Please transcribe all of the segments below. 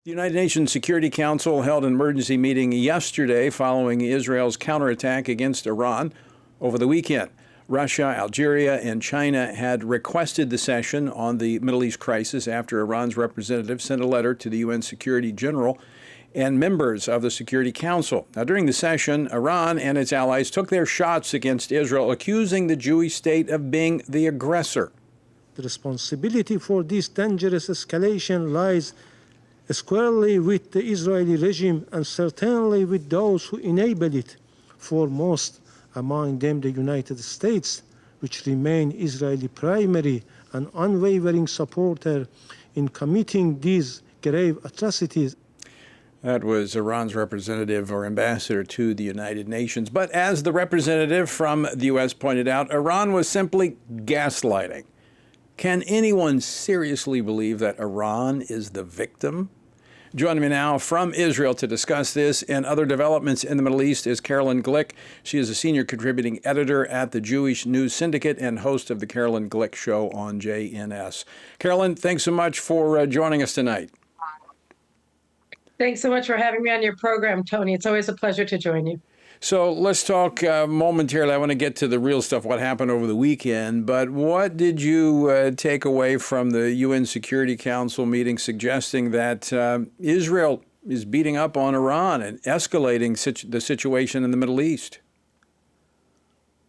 The United Nations Security Council held an emergency meeting yesterday following Israel's counterattack against Iran over the weekend. Russia, Algeria, and China had requested the session on the Middle East crisis after Iran's representative sent a letter to the UN Secretary General and members of the Security Council. Now, during the session, Iran and its allies took their shots against Israel, accusing the Jewish state of being the aggressor. The responsibility for this dangerous escalation lies squarely with the Israeli regime and certainly with those who enable it, foremost among them the United States, which remain Israeli primary and unwavering supporter in committing these grave atrocities. That was Iran's representative or ambassador to the United Nations. But as the representative from the U.S. pointed out, Iran was simply gaslighting. Can anyone seriously believe that Iran is the victim? Joining me now from Israel to discuss this and other developments in the Middle East is Carolyn Glick. She is a senior contributing editor at the Jewish News Syndicate and host of the Carolyn Glick Show on JNS. Carolyn, thanks so much for joining us tonight. Thanks so much for having me on your program, Tony. It's always a pleasure to join you. So let's talk momentarily. I want to get to the real stuff, what happened over the weekend. But what did you take away from the UN Security Council meeting suggesting that Israel is beating up on Iran and escalating the situation in the Middle East?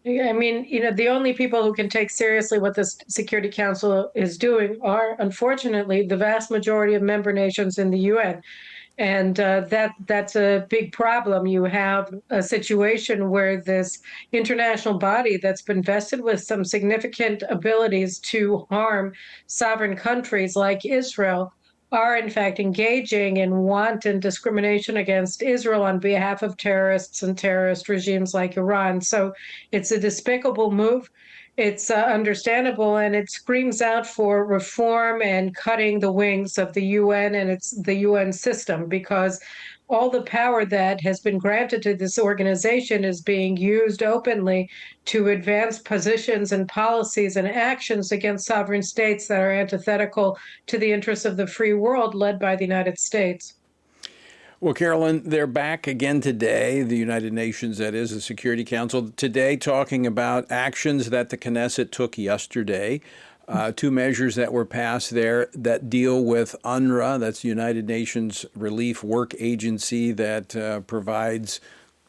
I mean, the only people who can take seriously what the Security Council is doing are, unfortunately, the vast majority of member nations in the UN. And that's a big problem. You have a situation where this international body that's been vested with some significant abilities to harm sovereign countries like Israel are in fact engaging in wanton discrimination against Israel on behalf of terrorists and terrorist regimes like Iran. So it's a despicable move. It's understandable, and it screams out for reform and cutting the wings of the UN and the UN system, because all the power that has been granted to this organization is being used openly to advance positions and policies and actions against sovereign states that are antithetical to the interests of the free world led by the United States. Well, Carolyn, they're back again today, the United Nations, that is, the Security Council, today talking about actions that the Knesset took yesterday, two measures that were passed there that deal with UNRWA, that's the United Nations Relief Work Agency that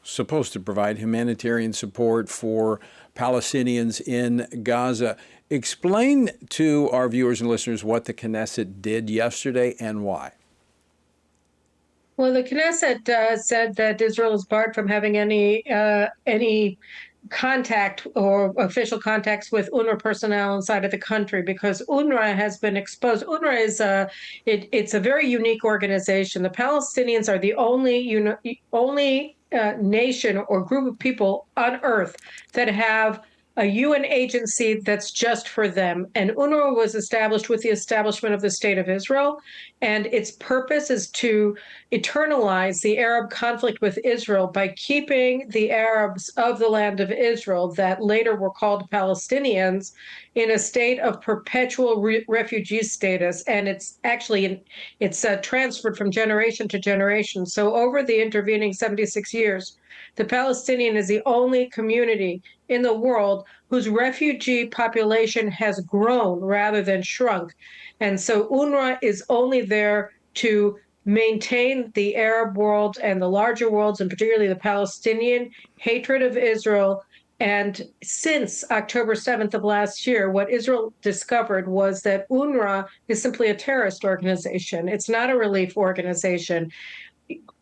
supposed to provide humanitarian support for Palestinians in Gaza. Explain to our viewers and listeners what the Knesset did yesterday and why. Well, the Knesset said that Israel is barred from having any contact or official contacts with UNRWA personnel inside of the country because UNRWA has been exposed. UNRWA is it's a very unique organization. The Palestinians are the only nation or group of people on earth that have a UN agency that's just for them. And UNRWA was established with the establishment of the State of Israel. And its purpose is to eternalize the Arab conflict with Israel by keeping the Arabs of the land of Israel that later were called Palestinians in a state of perpetual refugee status. And it's actually, it's transferred from generation to generation. So over the intervening 76 years, the Palestinian is the only community in the world whose refugee population has grown rather than shrunk. And so UNRWA is only there to maintain the Arab world and the larger worlds, and particularly the Palestinian hatred of Israel. And since October 7th of last year, what Israel discovered was that UNRWA is simply a terrorist organization. It's not a relief organization.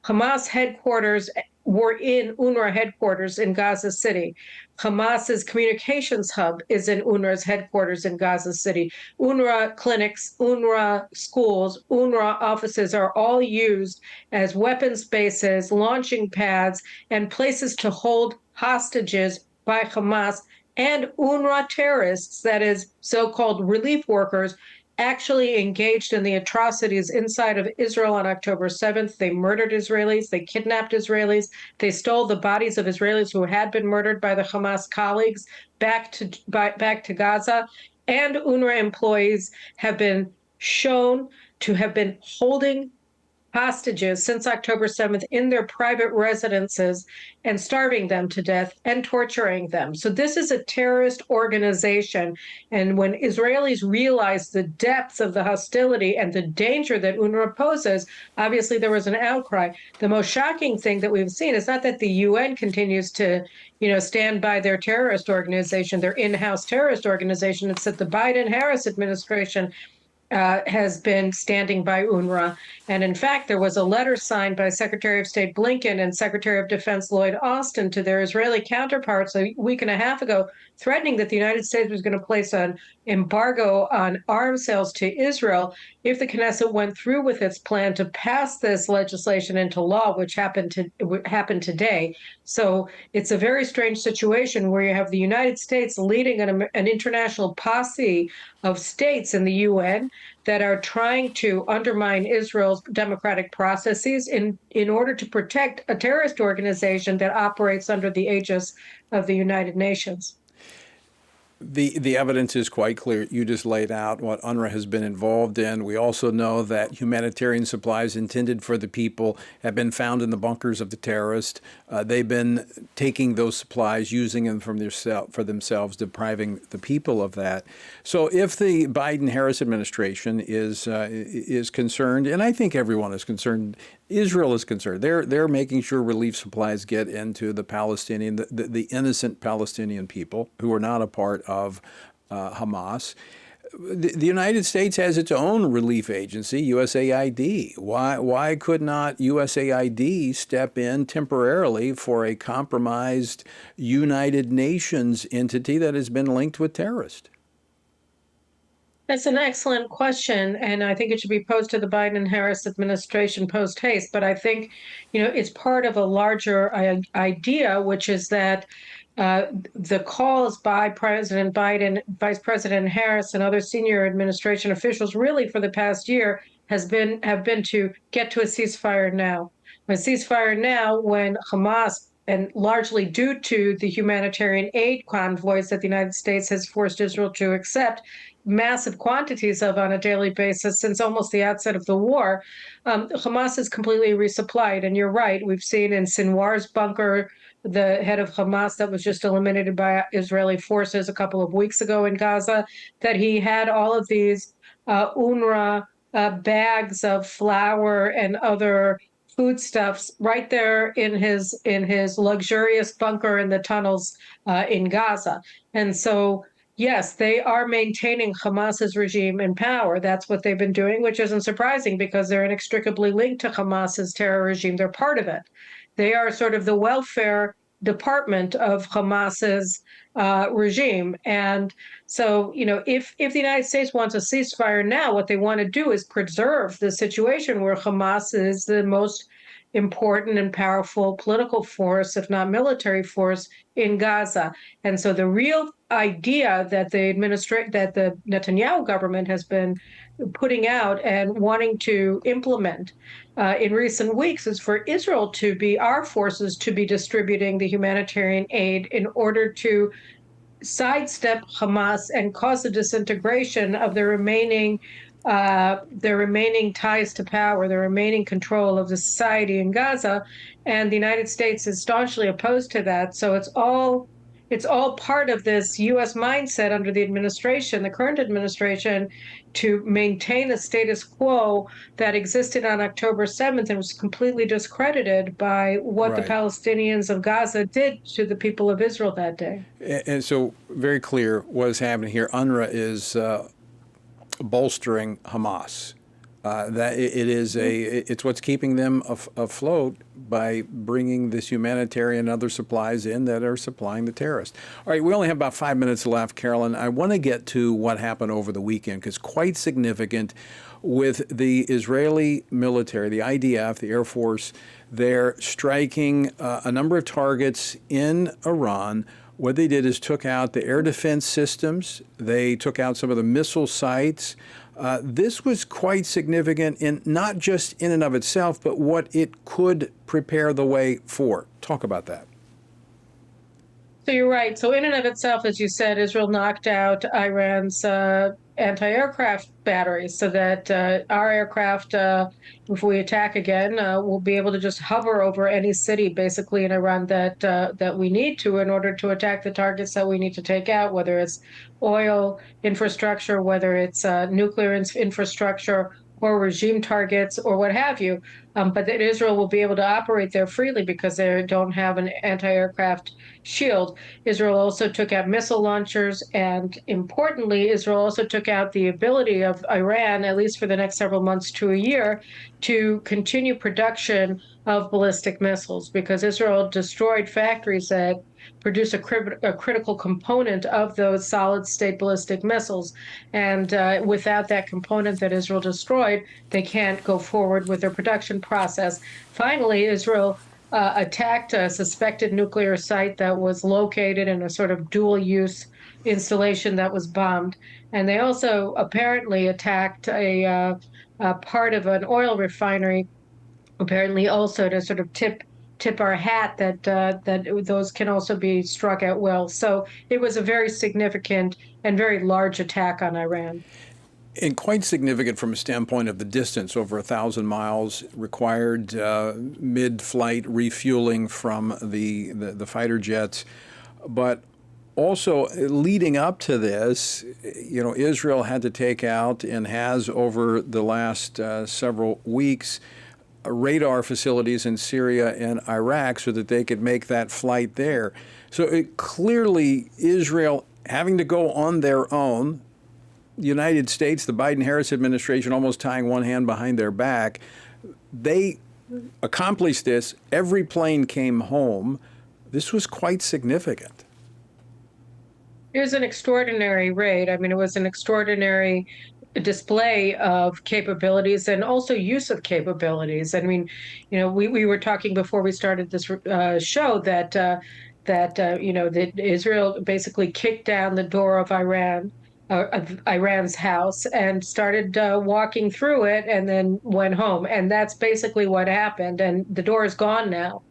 Hamas headquarters were in UNRWA headquarters in Gaza City. Hamas's communications hub is in UNRWA's headquarters in Gaza City. UNRWA clinics, UNRWA schools, UNRWA offices are all used as weapons bases, launching pads, and places to hold hostages by Hamas and UNRWA terrorists, that is, so-called relief workers, actually engaged in the atrocities inside of Israel on October 7th. They murdered Israelis. They kidnapped Israelis. They stole the bodies of Israelis who had been murdered by the Hamas colleagues back to Gaza. And UNRWA employees have been shown to have been holding hostages since October 7th in their private residences and starving them to death and torturing them. So this is a terrorist organization. And when Israelis realized the depths of the hostility and the danger that UNRWA poses, obviously there was an outcry. The most shocking thing that we've seen is not that the UN continues to, stand by their terrorist organization, their in-house terrorist organization. It's that the Biden-Harris administration has been standing by UNRWA. And in fact, there was a letter signed by Secretary of State Blinken and Secretary of Defense Lloyd Austin to their Israeli counterparts a week and a half ago, threatening that the United States was going to place an embargo on arms sales to Israel if the Knesset went through with its plan to pass this legislation into law, which happened today. So it's a very strange situation where you have the United States leading an international posse of states in the UN that are trying to undermine Israel's democratic processes in order to protect a terrorist organization that operates under the aegis of the United Nations. The evidence is quite clear. You just laid out what UNRWA has been involved in. We also know that humanitarian supplies intended for the people have been found in the bunkers of the terrorists. They've been taking those supplies, using them for themselves, depriving the people of that. So if the Biden-Harris administration is concerned, and I think everyone is concerned, Israel is concerned. They're making sure relief supplies get into the Palestinian, the innocent Palestinian people who are not a part of Hamas. The United States has its own relief agency, USAID. Why could not USAID step in temporarily for a compromised United Nations entity that has been linked with terrorists? That's an excellent question, and I think it should be posed to the Biden-Harris administration post haste. But I think, it's part of a larger idea, which is that the calls by President Biden, Vice President Harris, and other senior administration officials, really for the past year, have been to get to a ceasefire now. A ceasefire now, when Hamas, and largely due to the humanitarian aid convoys that the United States has forced Israel to accept massive quantities of on a daily basis since almost the outset of the war, Hamas is completely resupplied. And you're right, we've seen in Sinwar's bunker, the head of Hamas that was just eliminated by Israeli forces a couple of weeks ago in Gaza, that he had all of these UNRWA bags of flour and other foodstuffs right there in his luxurious bunker in the tunnels in Gaza. And so, yes, they are maintaining Hamas's regime in power. That's what they've been doing, which isn't surprising because they're inextricably linked to Hamas's terror regime. They're part of it. They are sort of the welfare department of Hamas's regime. And so, if the United States wants a ceasefire now, what they want to do is preserve the situation where Hamas is the most important and powerful political force, if not military force, in Gaza. And so the real idea that the Netanyahu government has been putting out and wanting to implement in recent weeks is for Israel to be, our forces to be distributing the humanitarian aid in order to sidestep Hamas and cause the disintegration of their remaining ties to power, the remaining control of the society in Gaza. And the United States is staunchly opposed to that. So it's all part of this U.S. mindset under the administration, the current administration, to maintain the status quo that existed on October 7th and was completely discredited by what the Palestinians of Gaza did to the people of Israel that day. And so very clear what is happening here. UNRWA is bolstering Hamas. That it's what's keeping them afloat by bringing this humanitarian and other supplies in that are supplying the terrorists. All right, we only have about 5 minutes left, Carolyn. I want to get to what happened over the weekend because quite significant with the Israeli military, the IDF, the Air Force. They're striking a number of targets in Iran. What they did is took out the air defense systems. They took out some of the missile sites. This was quite significant in not just in and of itself, but what it could prepare the way for. Talk about that. So you're right. So in and of itself, as you said, Israel knocked out Iran's anti-aircraft batteries so that our aircraft, if we attack again, will be able to just hover over any city basically in Iran that we need to in order to attack the targets that we need to take out, whether it's oil infrastructure, whether it's nuclear infrastructure or regime targets or what have you. But that Israel will be able to operate there freely because they don't have an anti-aircraft shield. Israel also took out missile launchers, and importantly, Israel also took out the ability of Iran, at least for the next several months to a year, to continue production of ballistic missiles because Israel destroyed factories that produce a critical component of those solid state ballistic missiles. And without that component that Israel destroyed, they can't go forward with their production process. Finally, Israel attacked a suspected nuclear site that was located in a sort of dual use installation that was bombed. And they also apparently attacked a part of an oil refinery, apparently also to sort of tip our hat that those can also be struck at will. So it was a very significant and very large attack on Iran. And quite significant from a standpoint of the distance, over 1,000 miles, required mid-flight refueling from the fighter jets. But also leading up to this, Israel had to take out and has over the last several weeks radar facilities in Syria and Iraq so that they could make that flight there. So clearly Israel having to go on their own, the United States, the Biden-Harris administration almost tying one hand behind their back, they accomplished this. Every plane came home. This was quite significant. It was an extraordinary raid. I mean, it was an extraordinary display of capabilities and also use of capabilities. I mean, we were talking before we started this show that Israel basically kicked down the door of Iran's house and started walking through it and then went home. And that's basically what happened. And the door is gone now.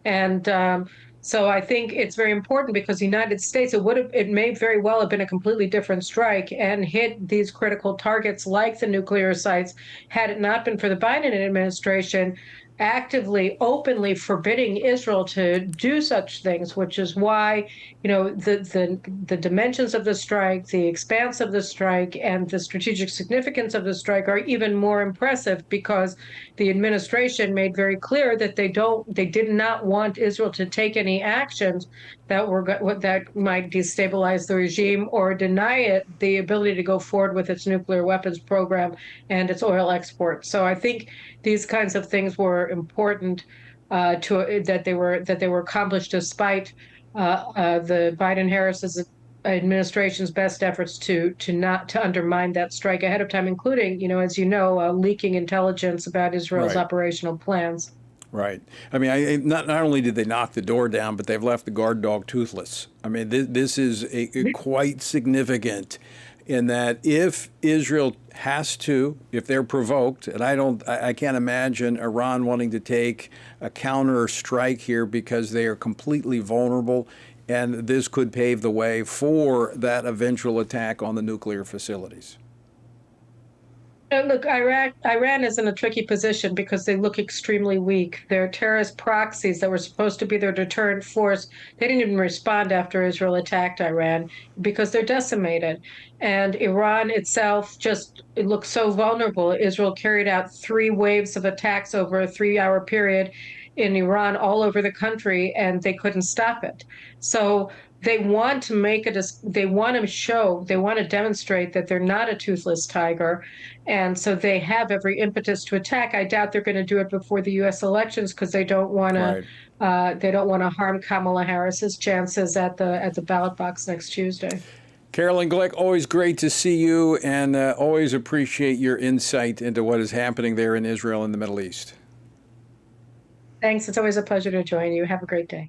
And so I think it's very important because the United States, it may very well have been a completely different strike and hit these critical targets like the nuclear sites had it not been for the Biden administration actively, openly forbidding Israel to do such things, which is why, the dimensions of the strike, the expanse of the strike, and the strategic significance of the strike are even more impressive because the administration made very clear that they did not want Israel to take any actions that might destabilize the regime or deny it the ability to go forward with its nuclear weapons program and its oil exports. So I think these kinds of things were important that they were accomplished despite the Biden-Harris administration's best efforts to undermine that strike ahead of time, including, leaking intelligence about Israel's operational plans. Right. I mean, not only did they knock the door down, but they've left the guard dog toothless. I mean, this is quite significant in that if Israel has to, if they're provoked, and I can't imagine Iran wanting to take a counter strike here because they are completely vulnerable, and this could pave the way for that eventual attack on the nuclear facilities. Look, Iran is in a tricky position because they look extremely weak. Their terrorist proxies that were supposed to be their deterrent force, they didn't even respond after Israel attacked Iran because they're decimated. And Iran itself it looks so vulnerable. Israel carried out 3 waves of attacks over a 3-hour period in Iran all over the country, and they couldn't stop it. So they want to demonstrate that they're not a toothless tiger. And so they have every impetus to attack. I doubt they're going to do it before the U.S. elections because they don't want to harm Kamala Harris's chances at the ballot box next Tuesday. Carolyn Glick, always great to see you, and always appreciate your insight into what is happening there in Israel and the Middle East. Thanks. It's always a pleasure to join you. Have a great day.